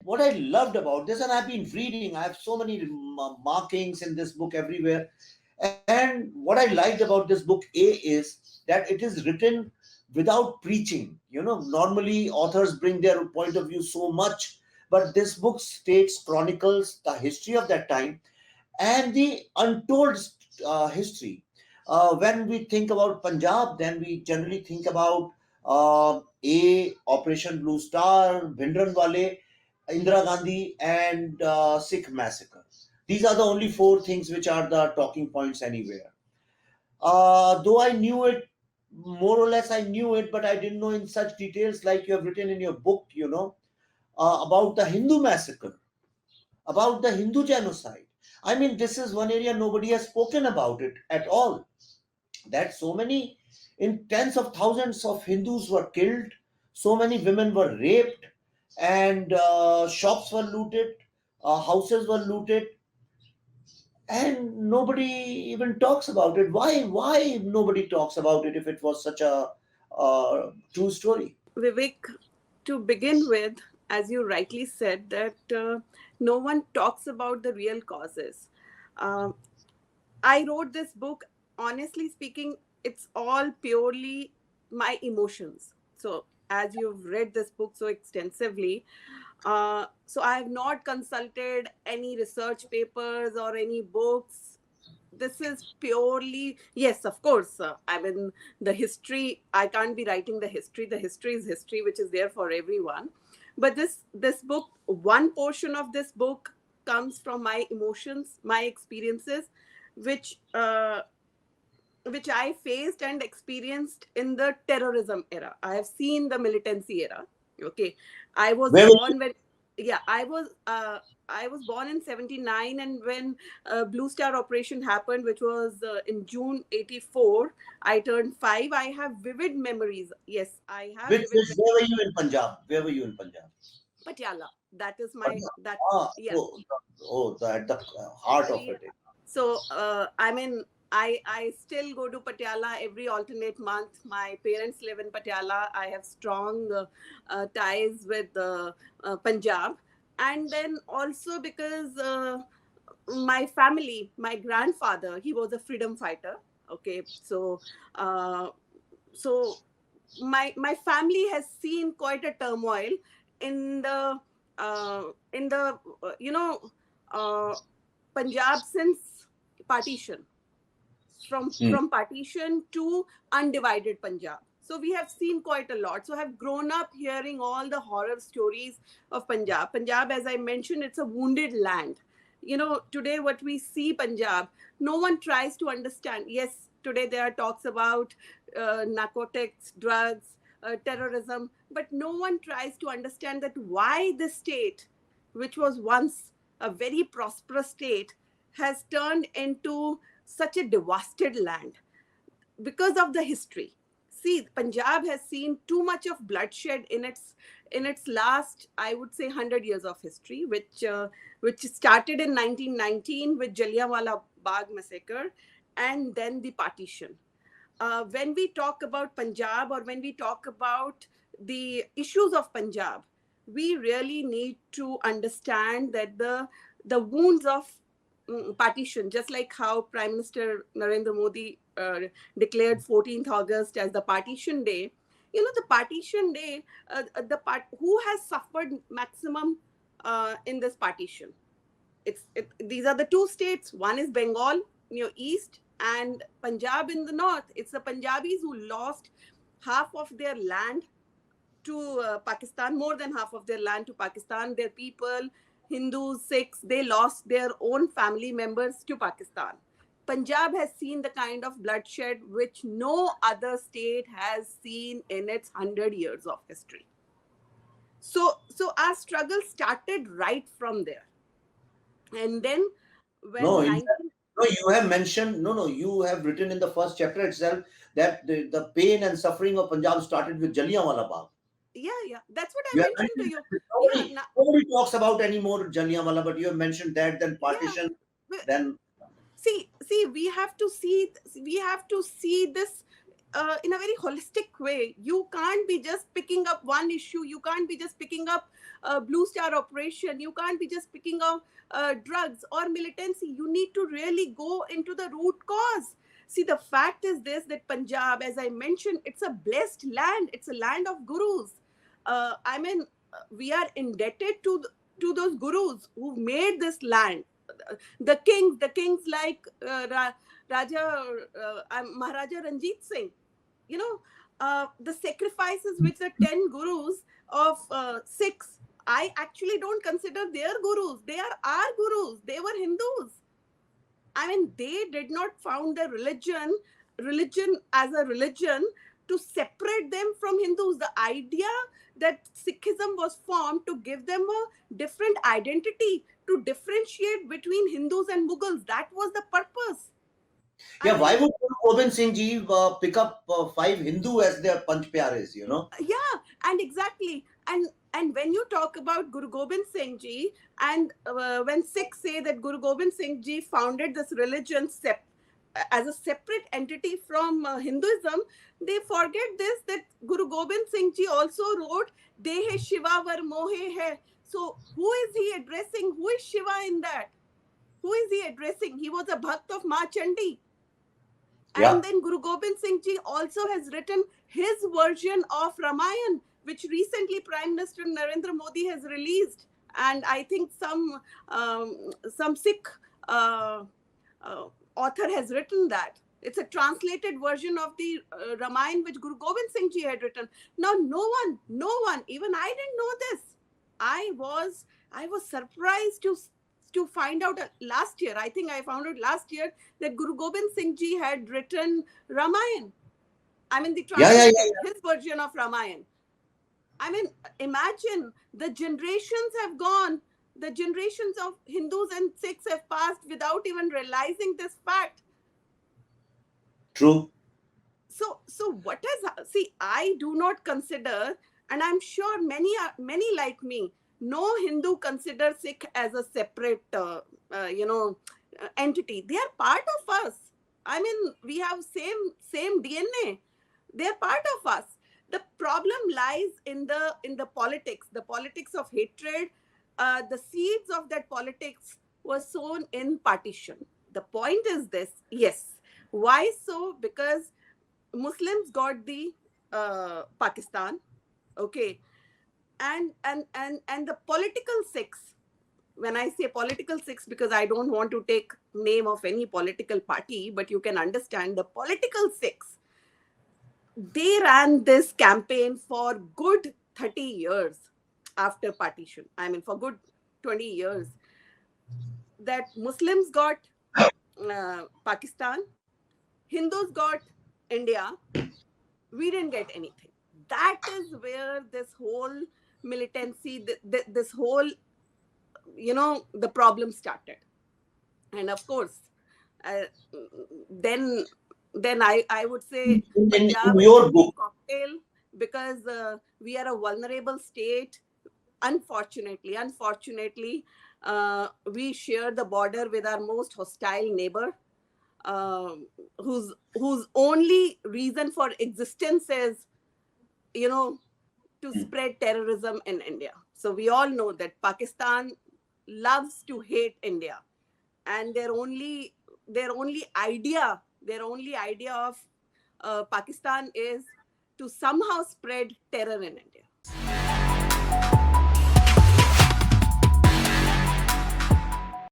what I loved about this, and I've been reading, I have so many markings in this book everywhere. And what I liked about this book, A, is that it is written without preaching. Normally authors bring their point of view so much, but this book states, chronicles the history of that time and the untold history. When we think about Punjab, then we generally think about Operation Blue Star, Bhindranwale, Indira Gandhi, and Sikh massacre. These are the only four things which are the talking points anywhere. Though I knew it, more or less I knew it, but I didn't know in such details like you have written in your book, about the Hindu massacre, about the Hindu genocide. I mean, this is one area nobody has spoken about it at all. That so many, in tens of thousands of Hindus were killed, so many women were raped, and shops were looted, houses were looted, and nobody even talks about it. Why nobody talks about it if it was such a true story? Vivek, to begin with, as you rightly said, that no one talks about the real causes. Um, I wrote this book, honestly speaking, it's all purely my emotions. So, as you've read this book so extensively, so I have not consulted any research papers or any books. This is purely, yes, of course. I mean, the history, I can't be writing the history. The history is history, which is there for everyone. But this book, one portion of this book comes from my emotions, my experiences, which uh, which I faced and experienced in the terrorism era. I have seen the militancy era. Okay, I was Where were you? born when, yeah, I was born in '79, and when Blue Star operation happened, which was in June '84, I turned 5. I have vivid memories. Yes, I have vivid Which, where memories. were you in Punjab? Where were you in Punjab? Patiala. That is my Punjab. that. Ah, Yeah. at the heart of Yeah. it. So I mean, I still go to Patiala every alternate month. My parents live in Patiala. I have strong ties with Punjab, and then also because my family, my grandfather, he was a freedom fighter. Okay, so uh, so my family has seen quite a turmoil in the uh, Punjab since partition, Hmm. from partition to undivided Punjab. So we have seen quite a lot. So I have grown up hearing all the horror stories of Punjab. Punjab, as I mentioned, it's a wounded land. Today what we see Punjab, no one tries to understand. Yes, today there are talks about narcotics, drugs, terrorism, but no one tries to understand that why this state, which was once a very prosperous state, has turned into such a devasted land because of the history. See, Punjab has seen too much of bloodshed in its last, I would say, 100 years of history, which started in 1919 with Jallianwala Bagh massacre, and then the partition. When we talk about Punjab, or when we talk about the issues of Punjab, we really need to understand that the wounds of partition, just like how Prime Minister Narendra Modi declared 14th August as the partition day. The partition day, who has suffered maximum in this partition? These are the two states. One is Bengal, east, and Punjab in the north. It's the Punjabis who lost half of their land to Pakistan, more than half of their land to Pakistan. Their people, Hindus, Sikhs, they lost their own family members to Pakistan. Punjab has seen the kind of bloodshed which no other state has seen in its 100 years of history. So our struggle started right from there. And then No, when in fact, 19 no, you have mentioned, no, you have written in the first chapter itself that the pain and suffering of Punjab started with Jallianwala Bagh. yeah, that's what I You have mentioned to mentioned you. that. Yeah, Nobody talks about anymore Jallianwala, but you have mentioned that, then yeah. partition, But then. see, we have to see this in a very holistic way. You can't be just picking up one issue. You can't be just picking up Blue Star operation. You can't be just picking up drugs or militancy. You need to really go into the root cause. See, the fact is this, that Punjab, as I mentioned, it's a blessed land. It's a land of gurus. I mean, we are indebted to those gurus who made this land. The kings like Maharaja Ranjit Singh, you know, the sacrifices which the 10 gurus of Sikhs, I actually don't consider their gurus. They are our gurus. They were Hindus. I mean, they did not found the religion as a religion to separate them from Hindus. The idea that Sikhism was formed to give them a different identity, to differentiate between Hindus and Mughals. That was the purpose. I Yeah, why mean, would Guru Gobind Singh Ji pick up five Hindu as their Panch Pyares, you know? yeah, and exactly. And when you talk about Guru Gobind Singh Ji, and when Sikhs say that Guru Gobind Singh Ji founded this religion as a separate entity from Hinduism, they forget this, that Guru Gobind Singh Ji also wrote Dehe Shiva Var Mohe Hai. So who is he addressing? Who is Shiva in that? Who is he addressing? He was a Bhakt of Ma Chandi. Yeah. And then Guru Gobind Singh Ji also has written his version of Ramayan, which recently Prime Minister Narendra Modi has released. And I think some Sikh author has written that. It's a translated version of the Ramayan which Guru Gobind Singh Ji had written. Now, no one, even I didn't know this. I was surprised to find out last year. I think I found out last year that Guru Gobind Singh Ji had written Ramayan. I mean, the Yeah, yeah, translated yeah. his version of Ramayan. I mean, imagine the generations have gone. The generations of Hindus and Sikhs have passed without even realizing this fact. True. So what is, see, I do not consider, and I'm sure many like me, no Hindu considers Sikh as a separate entity. They are part of us. I mean, we have same DNA. They're part of us. The problem lies in the politics of hatred. The seeds of that politics were sown in partition. The point is this, yes. Why so? Because Muslims got the Pakistan, okay, and the political Sikhs. When I say political Sikhs, because I don't want to take name of any political party, but you can understand the political Sikhs. They ran this campaign for good 30 years after partition. I mean, for good 20 years, that Muslims got Pakistan, Hindus got India. We didn't get anything. That is where this whole militancy, this whole, the problem started. And of course, uh, then I would say In Punjab is your a book, unique cocktail, because we are a vulnerable state. Unfortunately, we share the border with our most hostile neighbor, whose only reason for existence is, to spread terrorism in India. So we all know that Pakistan loves to hate India, and their only idea of Pakistan is to somehow spread terror in India.